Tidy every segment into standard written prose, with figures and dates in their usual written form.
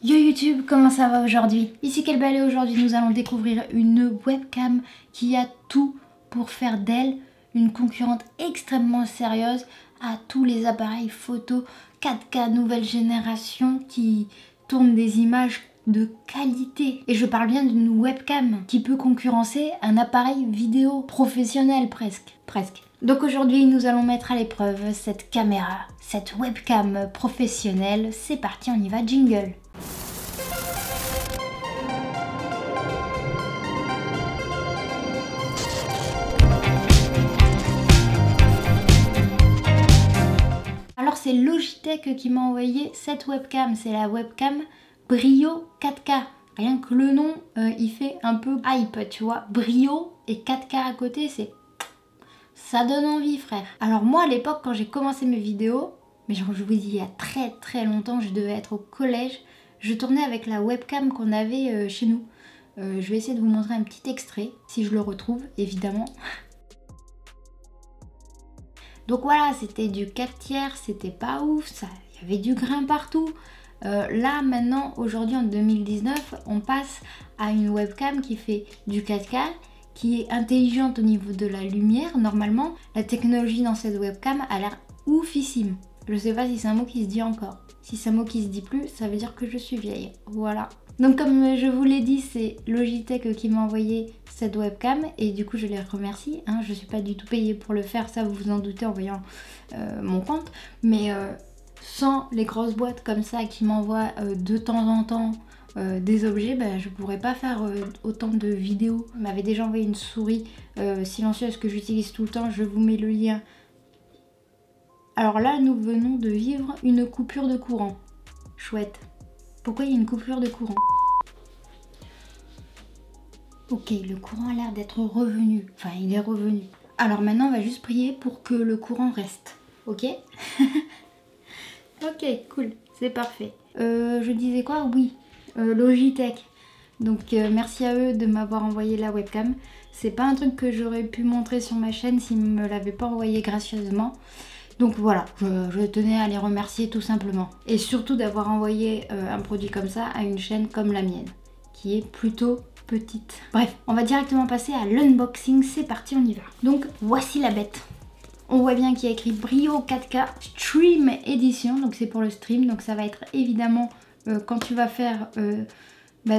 Yo YouTube, comment ça va aujourd'hui? Ici Kelbal et aujourd'hui nous allons découvrir une webcam qui a tout pour faire d'elle une concurrente extrêmement sérieuse à tous les appareils photo 4K nouvelle génération qui tournent des images de qualité. Et je parle bien d'une webcam qui peut concurrencer un appareil vidéo professionnel presque. Donc aujourd'hui nous allons mettre à l'épreuve cette caméra, cette webcam professionnelle. C'est parti, on y va, jingle. Alors c'est Logitech qui m'a envoyé cette webcam, c'est la webcam Brio 4K. Rien que le nom, il fait un peu hype, tu vois. Brio et 4K à côté, ça donne envie, frère. Alors moi à l'époque quand j'ai commencé mes vidéos, mais genre je vous dis il y a très longtemps, je devais être au collège, je tournais avec la webcam qu'on avait chez nous. Je vais essayer de vous montrer un petit extrait, si je le retrouve évidemment. Donc voilà, c'était du 4/3, c'était pas ouf, il y avait du grain partout. Là maintenant, aujourd'hui en 2019, on passe à une webcam qui fait du 4K, qui est intelligente au niveau de la lumière. Normalement, la technologie dans cette webcam a l'air oufissime. Je sais pas si c'est un mot qui se dit encore. Si c'est un mot qui se dit plus, ça veut dire que je suis vieille. Voilà. Donc comme je vous l'ai dit, c'est Logitech qui m'a envoyé cette webcam et du coup je les remercie. Hein. Je suis pas du tout payée pour le faire, ça vous vous en doutez en voyant mon compte. Mais sans les grosses boîtes comme ça qui m'envoient de temps en temps des objets, je pourrais pas faire autant de vidéos. On m'avait déjà envoyé une souris silencieuse que j'utilise tout le temps, je vous mets le lien. Alors là, nous venons de vivre une coupure de courant. Chouette. Pourquoi il y a une coupure de courant? Ok, le courant a l'air d'être revenu. Enfin, il est revenu. Alors maintenant, on va juste prier pour que le courant reste. Ok? Ok, cool. C'est parfait. Je disais quoi? Oui, Logitech. Donc merci à eux de m'avoir envoyé la webcam. C'est pas un truc que j'aurais pu montrer sur ma chaîne s'ils me l'avaient pas envoyé gracieusement. Donc voilà, je tenais à les remercier tout simplement. Et surtout d'avoir envoyé un produit comme ça à une chaîne comme la mienne, qui est plutôt petite. Bref, on va directement passer à l'unboxing, c'est parti, on y va. Donc voici la bête. On voit bien qu'il y a écrit Brio 4K Stream Edition, donc c'est pour le stream, donc ça va être évidemment quand tu vas faire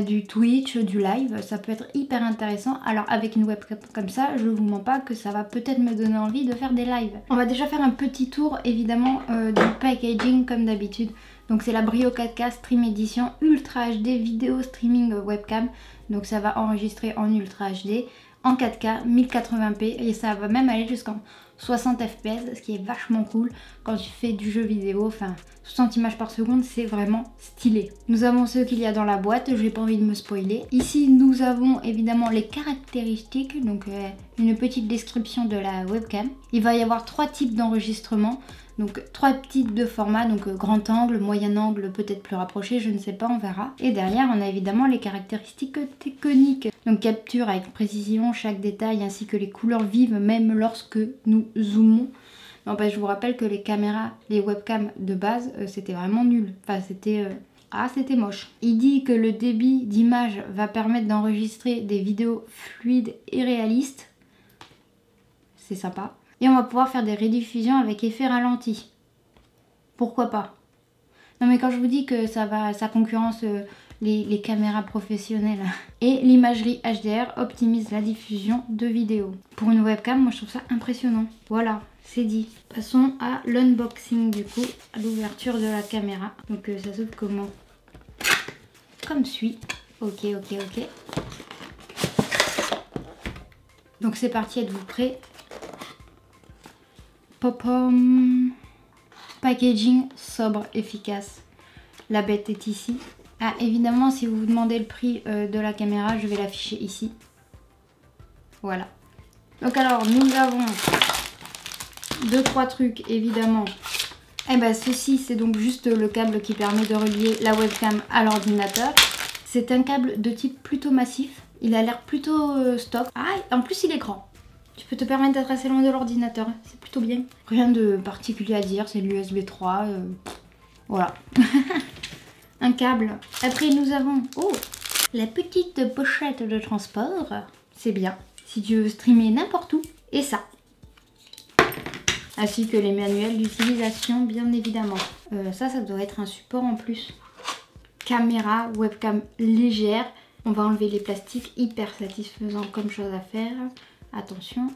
du Twitch, du live, ça peut être hyper intéressant. Alors avec une webcam comme ça, je vous mens pas que ça va peut-être me donner envie de faire des lives. On va déjà faire un petit tour évidemment du packaging comme d'habitude. Donc c'est la Brio 4K Stream Edition Ultra HD Vidéo Streaming Webcam. Donc ça va enregistrer en Ultra HD, en 4K, 1080p et ça va même aller jusqu'en 60 fps, ce qui est vachement cool quand tu fais du jeu vidéo. Enfin, 60 images par seconde, c'est vraiment stylé. Nous avons ce qu'il y a dans la boîte, j'ai pas envie de me spoiler. Ici, nous avons évidemment les caractéristiques, donc une petite description de la webcam. Il va y avoir 3 types d'enregistrement. Donc 3 types de formats, donc grand angle, moyen angle, peut-être plus rapproché, je ne sais pas, on verra. Et derrière, on a évidemment les caractéristiques techniques. Donc capture avec précision chaque détail ainsi que les couleurs vives, même lorsque nous zoomons. Non, je vous rappelle que les caméras, les webcams de base, c'était vraiment nul. Enfin, c'était moche. Il dit que le débit d'image va permettre d'enregistrer des vidéos fluides et réalistes. C'est sympa. Et on va pouvoir faire des rediffusions avec effet ralenti. Pourquoi pas? Non mais quand je vous dis que ça concurrence les caméras professionnelles. Et l'imagerie HDR optimise la diffusion de vidéos. Pour une webcam, moi je trouve ça impressionnant. Voilà, c'est dit. Passons à l'unboxing du coup, à l'ouverture de la caméra. Donc ça s'ouvre comment? Comme suit. Ok. Donc c'est parti, êtes-vous prêts? Pop-pom. Packaging sobre, efficace. La bête est ici. Ah, évidemment, si vous vous demandez le prix de la caméra, je vais l'afficher ici. Voilà. Donc alors, nous avons 2-3 trucs, évidemment. Ceci, c'est donc juste le câble qui permet de relier la webcam à l'ordinateur. C'est un câble de type plutôt massif. Il a l'air plutôt stock. Ah, en plus, il est grand. Tu peux te permettre d'être assez loin de l'ordinateur, c'est plutôt bien. Rien de particulier à dire, c'est l'USB 3, voilà. un câble. Après nous avons la petite pochette de transport. C'est bien si tu veux streamer n'importe où. Et ça. Ainsi que les manuels d'utilisation bien évidemment. Ça doit être un support en plus. Caméra, webcam légère. On va enlever les plastiques, hyper satisfaisant comme chose à faire. Attention.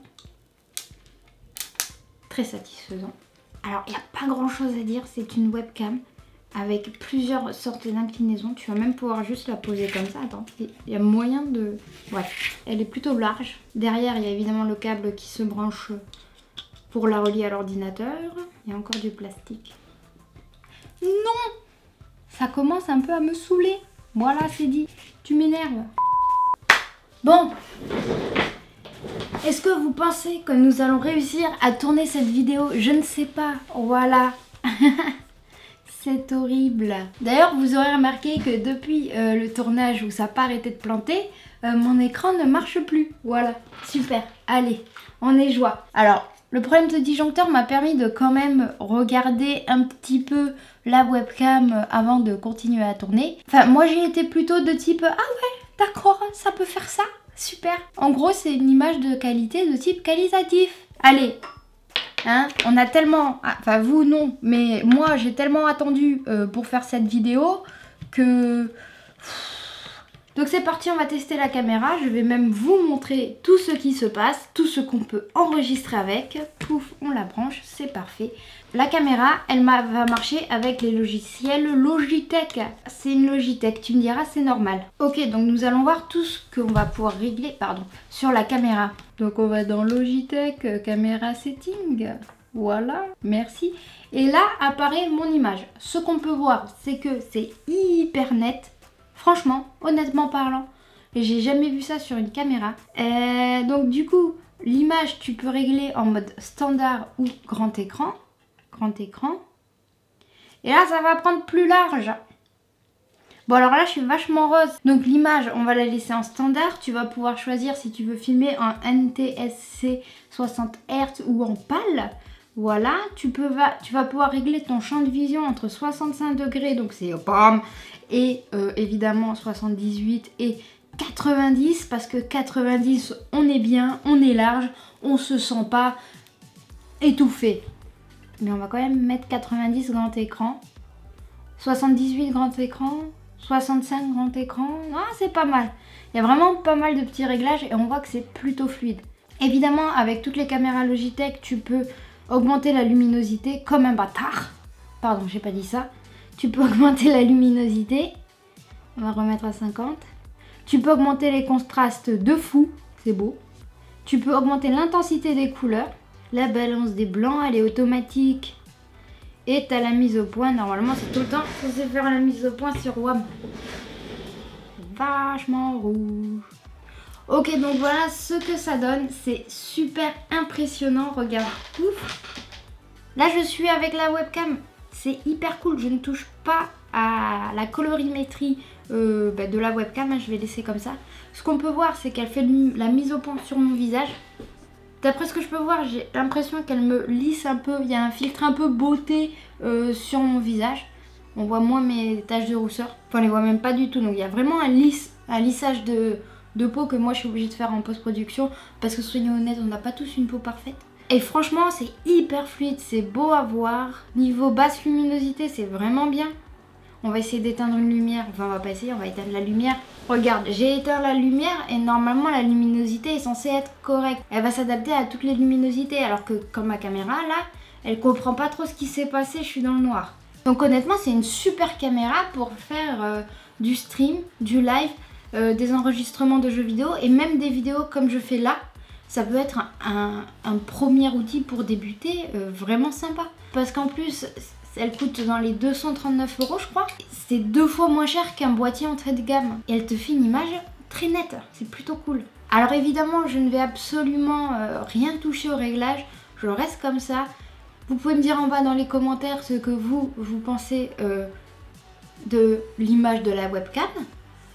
Très satisfaisant. Alors il n'y a pas grand chose à dire, c'est une webcam avec plusieurs sortes d'inclinaisons. Tu vas même pouvoir juste la poser comme ça. Attends, il y a moyen de... Bref, elle est plutôt large. Derrière, il y a évidemment le câble qui se branche pour la relier à l'ordinateur. Il y a encore du plastique. Non! Ça commence un peu à me saouler. Voilà, c'est dit. Tu m'énerves. Bon. Est-ce que vous pensez que nous allons réussir à tourner cette vidéo? Je ne sais pas. Voilà. C'est horrible. D'ailleurs, vous aurez remarqué que depuis le tournage où ça n'a pas arrêté de planter, mon écran ne marche plus. Voilà. Super. Allez, on est joie. Alors, le problème de disjoncteur m'a permis de quand même regarder un petit peu la webcam avant de continuer à tourner. Enfin, moi j'ai été plutôt de type ah ouais, d'accord, ça peut faire ça, super. En gros, c'est une image de qualité de type qualitatif. Allez, hein, on a tellement, enfin vous non, mais moi j'ai tellement attendu pour faire cette vidéo que... Donc c'est parti, on va tester la caméra. Je vais même vous montrer tout ce qui se passe, tout ce qu'on peut enregistrer avec. Pouf, on la branche, c'est parfait. La caméra, elle va marcher avec les logiciels Logitech. C'est une Logitech, tu me diras, c'est normal. Ok, donc nous allons voir tout ce qu'on va pouvoir régler sur la caméra. Donc on va dans Logitech, caméra setting. Voilà, merci. Et là apparaît mon image. Ce qu'on peut voir, c'est que c'est hyper net. Franchement, honnêtement parlant, j'ai jamais vu ça sur une caméra. Donc du coup, l'image, tu peux régler en mode standard ou grand écran. Grand écran. Et là, ça va prendre plus large. Bon, alors là, je suis vachement rose. Donc l'image, on va la laisser en standard. Tu vas pouvoir choisir si tu veux filmer en NTSC 60 Hz ou en PAL. Voilà, tu vas pouvoir régler ton champ de vision entre 65 degrés, donc c'est bam, et évidemment 78 et 90, parce que 90, on est bien, on est large, on se sent pas étouffé. Mais on va quand même mettre 90 grand écran, 78 grand écran, 65 grand écran, ah, c'est pas mal. Il y a vraiment pas mal de petits réglages et on voit que c'est plutôt fluide. Évidemment, avec toutes les caméras Logitech, tu peux augmenter la luminosité comme un bâtard. Pardon, j'ai pas dit ça. Tu peux augmenter la luminosité. On va remettre à 50. Tu peux augmenter les contrastes de fou. C'est beau. Tu peux augmenter l'intensité des couleurs. La balance des blancs, elle est automatique. Et tu as la mise au point. Normalement, c'est tout le temps censé faire la mise au point sur WAM. Vachement rouge. Ok, donc voilà ce que ça donne. C'est super impressionnant. Regarde. Ouf. Là, je suis avec la webcam. C'est hyper cool. Je ne touche pas à la colorimétrie de la webcam. Je vais laisser comme ça. Ce qu'on peut voir, c'est qu'elle fait la mise au point sur mon visage. D'après ce que je peux voir, j'ai l'impression qu'elle me lisse un peu. Il y a un filtre un peu beauté sur mon visage. On voit moins mes taches de rousseur. Enfin, on les voit même pas du tout. Donc, il y a vraiment un lissage de peau que moi je suis obligée de faire en post-production parce que soyons honnêtes, on n'a pas tous une peau parfaite. Et franchement, c'est hyper fluide, c'est beau à voir. Niveau basse luminosité, c'est vraiment bien. On va essayer d'éteindre une lumière. Enfin, on va pas essayer, on va éteindre la lumière. Regarde, j'ai éteint la lumière et normalement la luminosité est censée être correcte. Elle va s'adapter à toutes les luminosités alors que comme ma caméra là, elle comprend pas trop ce qui s'est passé, je suis dans le noir. Donc honnêtement, c'est une super caméra pour faire du stream, du live, des enregistrements de jeux vidéo et même des vidéos comme je fais là. Ça peut être un premier outil pour débuter vraiment sympa. Parce qu'en plus, elle coûte dans les 239 € je crois. C'est 2 fois moins cher qu'un boîtier entrée de gamme. Et elle te fait une image très nette, c'est plutôt cool. Alors évidemment, je ne vais absolument rien toucher au réglage. Je reste comme ça. Vous pouvez me dire en bas dans les commentaires ce que vous pensez de l'image de la webcam.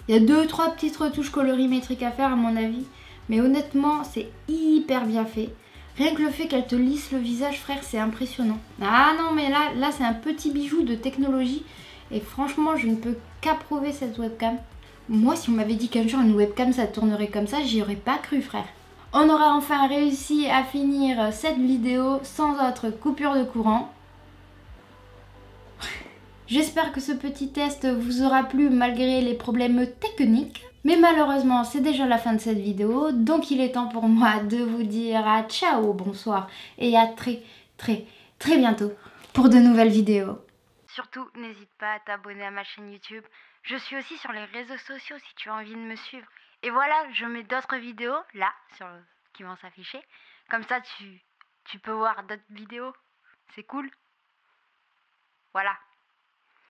Il y a 2-3 petites retouches colorimétriques à faire à mon avis. Mais honnêtement, c'est hyper bien fait. Rien que le fait qu'elle te lisse le visage, frère, c'est impressionnant. Ah non, mais là c'est un petit bijou de technologie. Et franchement, je ne peux qu'approuver cette webcam. Moi, si on m'avait dit qu'un jour une webcam ça tournerait comme ça, j'y aurais pas cru, frère. On aura enfin réussi à finir cette vidéo sans autre coupure de courant. J'espère que ce petit test vous aura plu malgré les problèmes techniques. Mais malheureusement, c'est déjà la fin de cette vidéo, donc il est temps pour moi de vous dire à ciao, bonsoir et à très bientôt pour de nouvelles vidéos. Surtout, n'hésite pas à t'abonner à ma chaîne YouTube. Je suis aussi sur les réseaux sociaux si tu as envie de me suivre. Et voilà, je mets d'autres vidéos là qui vont s'afficher. Comme ça, tu peux voir d'autres vidéos. C'est cool. Voilà.